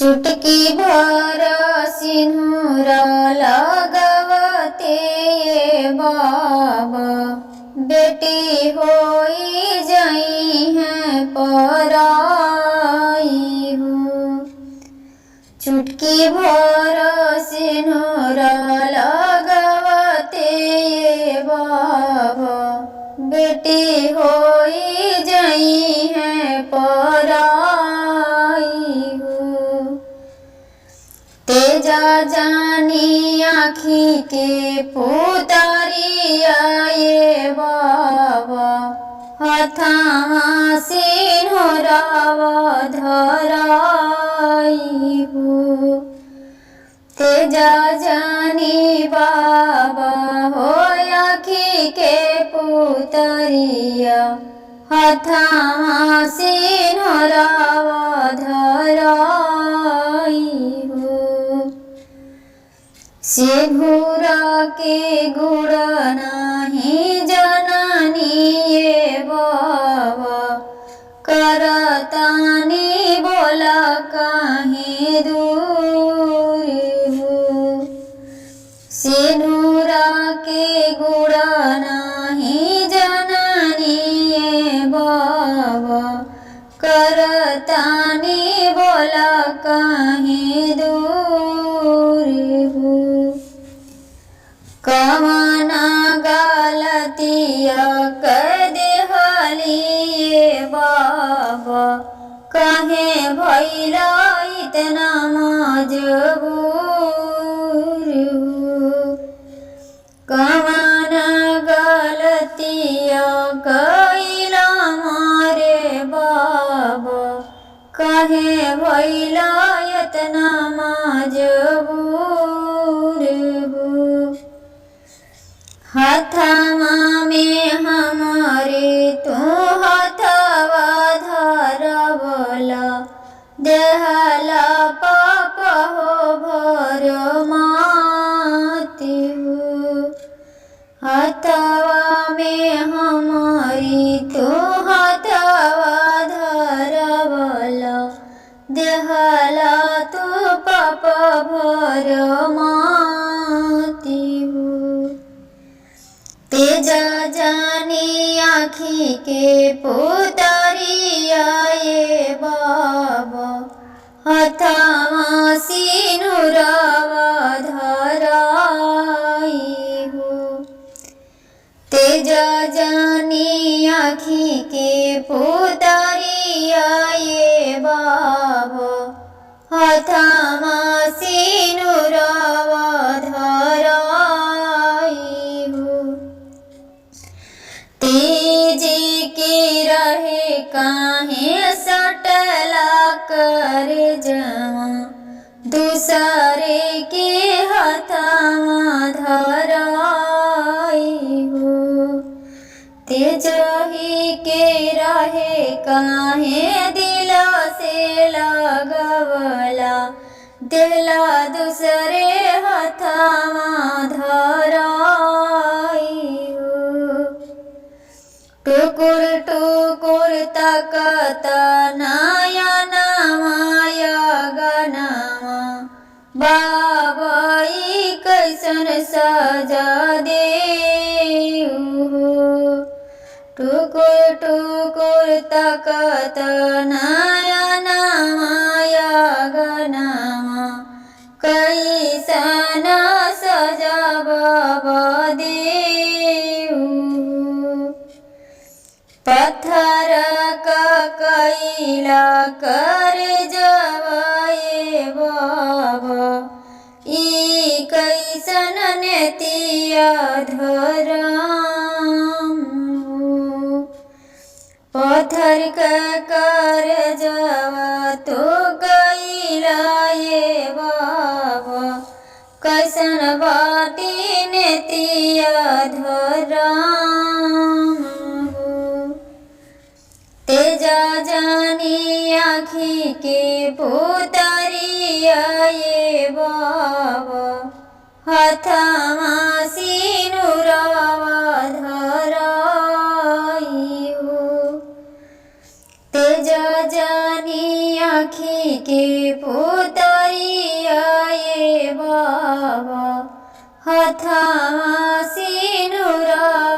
चुटकी भर सिंदूर लगवते ये बाबा, बेटी होई जई है पराई हो। चुटकी भर सिंदूर लगवते ये बाबा, बेटी होई जई है पराई हो। तेजा जानी आँखी के पुतरिया ये बाबा, हथावा सिंदूरवा धराई हो। तेजा जानी बाबा हो आँखी के पुतरिया, हथावा सिंदूरवा धराई हो। सिंदूरा के गुण नाही जननी ये बाबा, करतानी बोला काहे दूर हो। सिंदूरा के गुण नाही जननी ये बाबा, करतानी बोला काहे दूर हो। कवना गलतिया कर देहली ये बाबा, कहे भइला इतना मजबूर हो। कवना गलतिया कइला मारे बाबा, कहे भइला इतना मजबूर हो। हथवा में हमारे तू हथवा धरवला, देहला पाप हो भर माती हो। हथवा में हमारी तू हथवा धरवला, देहला तू पाप भर माती हो। तेजा जानी आँखी के पुतरिया ये बाबा, हथावा सिंदूरवा धराई हो। तेजा जानी आँखी के पुतरिया ये बाबा, हथावा सिंदूरवा धराई हो। तेजी की रहे काहे सटला कर जवा, दूसरे के हथवा धराई हो। तेजही के रहे काहे दिला से लगवला, दिला दूसरे हथवा धराई हो। टुकुर टुकुर तकत नयनवा गनवा, बाबा ई कैसन सजा देऊ हो। टुकुर टुकुर तकत नयनवा गनवा, कैसन सजा बाबा देऊ हो। पत्थर का कैला कर जवाए बाबा, ई कैसन नेतिया धराम हो। पत्थर का कर जवा तो कैला ये बाबा, कैसन बाटी नेतिया धराम हो। तेजा जानी आँखी के पुतरिया ये बाबा, हथवा सिंदूरवा धराई हो। तेजा जानी आँखी के पुतरिया ये बाबा हथमा सिनुरवा